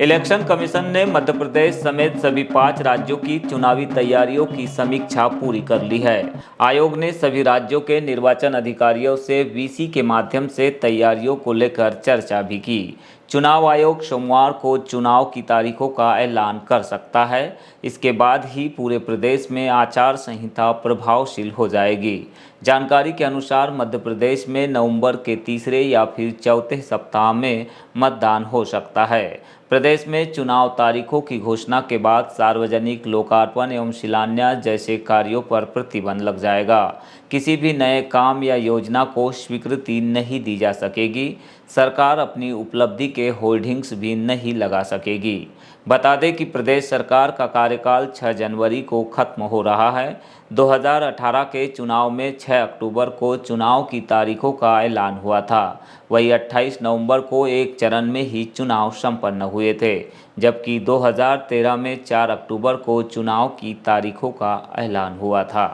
Election commission ने मध्य प्रदेश समेत सभी 5 राज्यों की चुनावी तैयारियों की समीक्षा पूरी कर ली है। आयोग ने सभी राज्यों के निर्वाचन अधिकारियों से वीसी के माध्यम से तैयारियों को लेकर चर्चा भी की। चुनाव आयोग सोमवार को चुनाव की तारीखों का ऐलान कर सकता है। इसके बाद ही पूरे प्रदेश में आचार संहिता प्रभावशील हो जाएगी। जानकारी के अनुसार मध्य प्रदेश में नवंबर के तीसरे या फिर चौथे सप्ताह में मतदान हो सकता है। प्रदेश में चुनाव तारीखों की घोषणा के बाद सार्वजनिक लोकार्पण एवं शिलान्यास जैसे कार्यों पर प्रतिबंध लग जाएगा। किसी भी नए काम या योजना को स्वीकृति नहीं दी जा सकेगी। सरकार अपनी उपलब्धि के होर्डिंग्स भी नहीं लगा सकेगी। बता दें कि प्रदेश सरकार का कार्यकाल 6 जनवरी को खत्म हो रहा है। 2018 के चुनाव में 6 अक्टूबर को चुनाव की तारीखों का ऐलान हुआ था। वहीं 28 नवंबर को एक चरण में ही चुनाव संपन्न हुए थे, जबकि 2013 में 4 अक्टूबर को चुनाव की तारीखों का ऐलान हुआ था।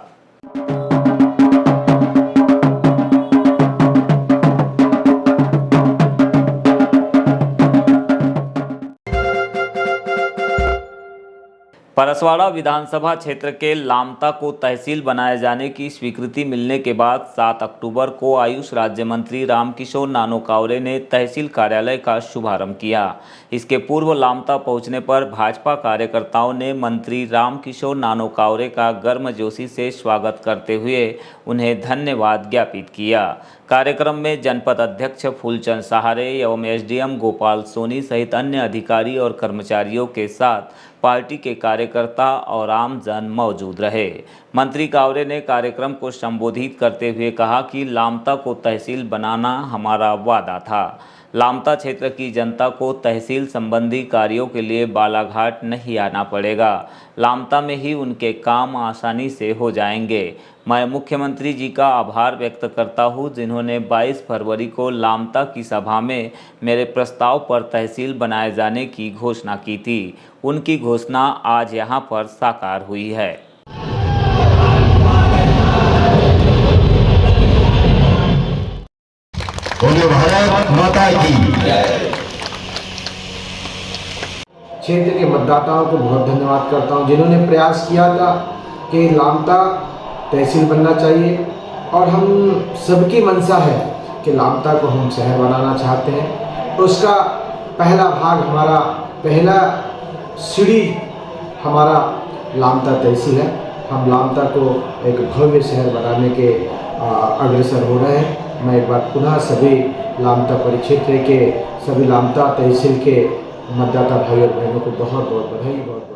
परसवाड़ा विधानसभा क्षेत्र के लामता को तहसील बनाए जाने की स्वीकृति मिलने के बाद 7 अक्टूबर को आयुष राज्य मंत्री रामकिशोर नानोकावरे ने तहसील कार्यालय का शुभारंभ किया। इसके पूर्व लामता पहुंचने पर भाजपा कार्यकर्ताओं ने मंत्री रामकिशोर नानोकावरे का गर्मजोशी से स्वागत करते हुए उन्हें धन्यवाद ज्ञापित किया। कार्यक्रम में जनपद अध्यक्ष फूलचंद सहारे एवं एसडीएम गोपाल सोनी सहित अन्य अधिकारी और कर्मचारियों के साथ पार्टी के कार्यकर्ता और आमजन मौजूद रहे। मंत्री कावरे ने कार्यक्रम को संबोधित करते हुए कहा कि लामता को तहसील बनाना हमारा वादा था। लामता क्षेत्र की जनता को तहसील संबंधी कार्यों के लिए बालाघाट नहीं आना पड़ेगा। लामता में ही उनके काम आसानी से हो जाएंगे। मैं मुख्यमंत्री जी का आभार व्यक्त करता हूं, जिन्होंने 22 फरवरी को लामता की सभा में मेरे प्रस्ताव पर तहसील बनाए जाने की घोषणा की थी। उनकी घोषणा आज यहां पर साकार हुई है। बोलिए भारत माता की। क्षेत्र के मतदाताओं को बहुत धन्यवाद करता हूं, जिन्होंने प्रयास किया था कि लामता तहसील बनना चाहिए और हम सबकी मंशा है कि लामता को हम शहर बनाना चाहते हैं। उसका पहला भाग हमारा पहला सीढ़ी हमारा लामता तहसील है। हम लामता को एक भव्य शहर बनाने के अग्रसर हो रहे हैं। मैं एक बार पुनः सभी लामता परिक्षेत्र के सभी लामता तहसील के मतदाता भाई और बहनों को बहुत बहुत बधाई, बहुत बहुत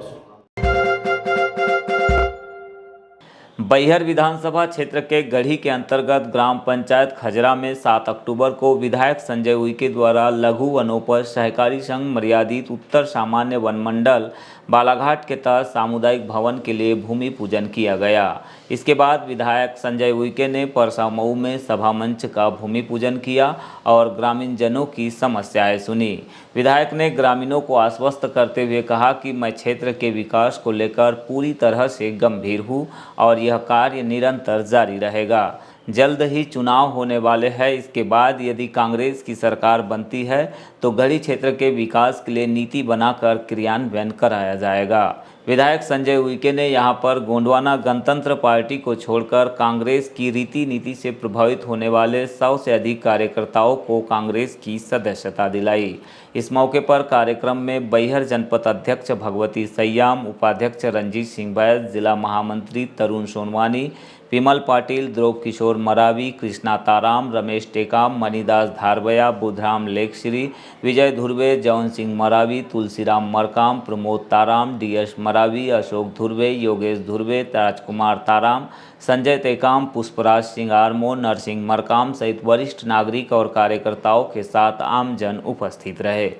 बैहर विधानसभा क्षेत्र के गढ़ी के अंतर्गत ग्राम पंचायत खजरा में 7 अक्टूबर को विधायक संजय उइके द्वारा लघु वनोपज सहकारी संघ मर्यादित उत्तर सामान्य वन मंडल बालाघाट के तहत सामुदायिक भवन के लिए भूमि पूजन किया गया। इसके बाद विधायक संजय उइके ने परसा मऊ में सभा मंच का भूमि पूजन किया और ग्रामीण जनों की समस्याएं सुनी। विधायक ने ग्रामीणों को आश्वस्त करते हुए कहा कि मैं क्षेत्र के विकास को लेकर पूरी तरह से गंभीर हूं और यह कार्य निरंतर जारी रहेगा। जल्द ही चुनाव होने वाले हैं। इसके बाद यदि कांग्रेस की सरकार बनती है तो गढ़ी क्षेत्र के विकास के लिए नीति बनाकर क्रियान्वयन कराया जाएगा। विधायक संजय उइके ने यहां पर गोंडवाना गणतंत्र पार्टी को छोड़कर कांग्रेस की रीति नीति से प्रभावित होने वाले 100 से अधिक कार्यकर्ताओं को कांग्रेस की सदस्यता दिलाई। इस मौके पर कार्यक्रम में बैहर जनपद अध्यक्ष भगवती सैयाम, उपाध्यक्ष रंजीत सिंह बैस, जिला महामंत्री तरुण सोनवानी, विमल पाटिल, ध्रुव किशोर मरावी, कृष्णा ताराम, रमेश टेकाम, मणिदास धारबया, बुधराम लेखश्री, विजय धुर्वे, जौन सिंह मरावी, तुलसीराम मरकाम, प्रमोद ताराम, डीएस मरावी, अशोक धुर्वे, योगेश धुर्वे, राजकुमार ताराम, संजय टेकाम, पुष्पराज सिंह आरमो, नरसिंह मरकाम सहित वरिष्ठ नागरिक और कार्यकर्ताओं के साथ आमजन उपस्थित रहे।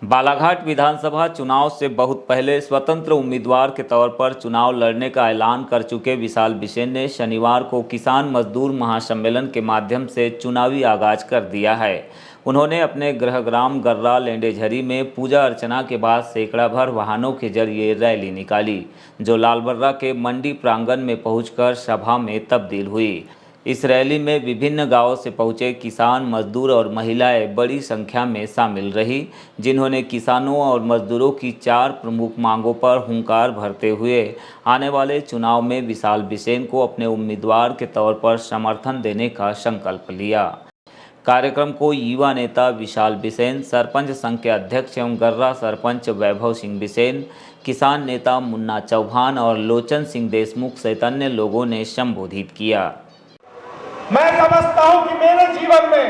बालाघाट विधानसभा चुनाव से बहुत पहले स्वतंत्र उम्मीदवार के तौर पर चुनाव लड़ने का ऐलान कर चुके विशाल बिसेन ने शनिवार को किसान मजदूर महासम्मेलन के माध्यम से चुनावी आगाज कर दिया है। उन्होंने अपने गृहग्राम गर्रा लेंडेझरी में पूजा अर्चना के बाद सैकड़ा भर वाहनों के जरिए रैली निकाली, जो लालबर्रा के मंडी प्रांगण में पहुंचकर सभा में तब्दील हुई। इस रैली में विभिन्न गांवों से पहुंचे किसान, मजदूर और महिलाएं बड़ी संख्या में शामिल रही, जिन्होंने किसानों और मजदूरों की 4 प्रमुख मांगों पर हुंकार भरते हुए आने वाले चुनाव में विशाल बिसेन को अपने उम्मीदवार के तौर पर समर्थन देने का संकल्प लिया। कार्यक्रम को युवा नेता विशाल बिसेन, सरपंच संघ के अध्यक्ष एवं गर्रा सरपंच वैभव सिंह बिसेन, किसान नेता मुन्ना चौहान और लोचन सिंह देशमुख सहित अन्य लोगों ने संबोधित किया। मैं समझता हूं कि मेरे जीवन में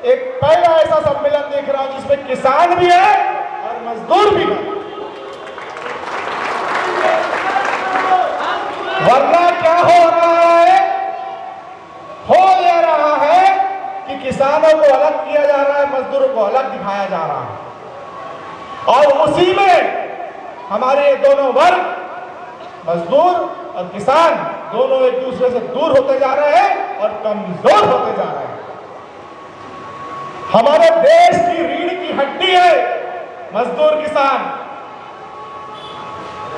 एक पहला ऐसा सम्मेलन देख रहा हूं जिसमें किसान भी है और मजदूर भी है। वरना क्या हो रहा है? हो ये रहा है कि किसानों को अलग किया जा रहा है, मजदूरों को अलग दिखाया जा रहा है, और उसी में हमारे ये दोनों वर्ग, मजदूर और किसान, दोनों एक दूसरे से दूर होते जा रहे हैं और कमजोर होते जा रहे हैं। हमारे देश की रीढ़ की हड्डी है मजदूर किसान,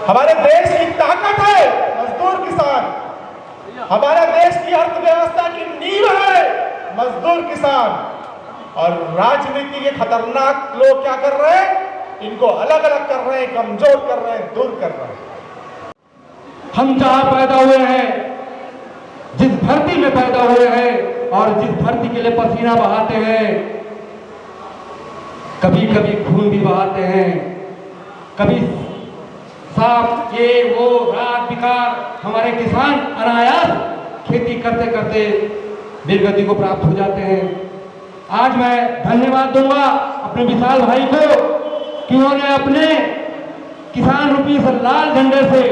हमारे देश की ताकत है मजदूर किसान, हमारे देश की अर्थव्यवस्था की नींव है मजदूर किसान। और राजनीति के खतरनाक लोग क्या कर रहे हैं? इनको अलग अलग कर रहे हैं, कमजोर कर रहे हैं, दूर कर रहे हैं। हम जहां पैदा हुए हैं, जिस धरती में पैदा हुए हैं और जिस धरती के लिए पसीना बहाते हैं, कभी कभी खून भी बहाते हैं, कभी सांप ये वो रात बिकार हमारे किसान अनायास खेती करते करते वीरगति को प्राप्त हो जाते हैं। आज मैं धन्यवाद दूंगा अपने विशाल भाई को कि उन्होंने अपने किसान रूपी इस लाल झंडे से,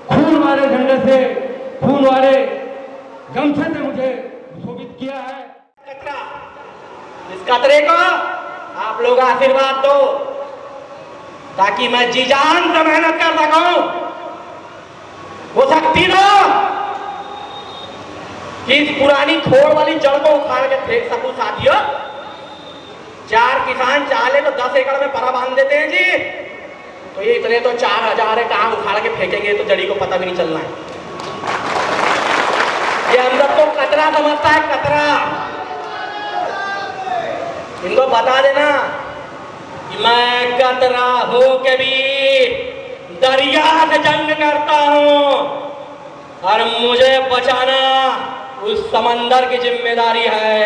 खून वाले झंडे से, खून वाले गमछे से मुझे शोभित किया है। इस कतरे को आप लोग आशीर्वाद दो ताकि मैं जी जान से मेहनत कर सकूं। वो शक्ति दो कि इस पुरानी खोड़ वाली जड़ को उखाड़ के फेंक सकूं। साथियों, 4 किसान चाहे तो 10 एकड़ में परा बांध देते हैं जी, तो ये इतने तो 4000 है, कहां उखाड़ के फेंकेंगे तो जड़ी को पता भी नहीं चलना है। ये हम सबको कतरा समझता है, कतरा। इनको बता देना कि मैं कतरा हो के भी दरिया से जंग करता हूं और मुझे बचाना उस समंदर की जिम्मेदारी है।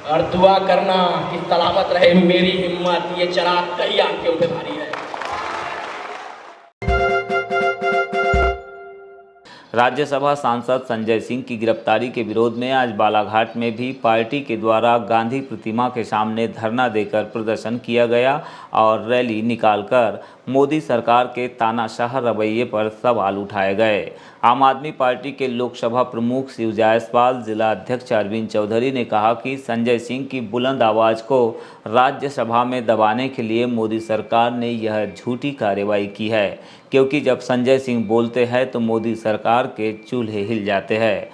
और दुआ करना कि सलामत रहे मेरी हिम्मत, ये चिराग कई आंखें पे भारी है। राज्यसभा सांसद संजय सिंह की गिरफ्तारी के विरोध में आज बालाघाट में भी पार्टी के द्वारा गांधी प्रतिमा के सामने धरना देकर प्रदर्शन किया गया और रैली निकालकर मोदी सरकार के तानाशाह रवैये पर सवाल उठाए गए। आम आदमी पार्टी के लोकसभा प्रमुख शिव जायसवाल, जिला अध्यक्ष अरविंद चौधरी ने कहा कि संजय सिंह की बुलंद आवाज़ को राज्यसभा में दबाने के लिए मोदी सरकार ने यह झूठी कार्रवाई की है, क्योंकि जब संजय सिंह बोलते हैं तो मोदी सरकार के चूल्हे हिल जाते हैं।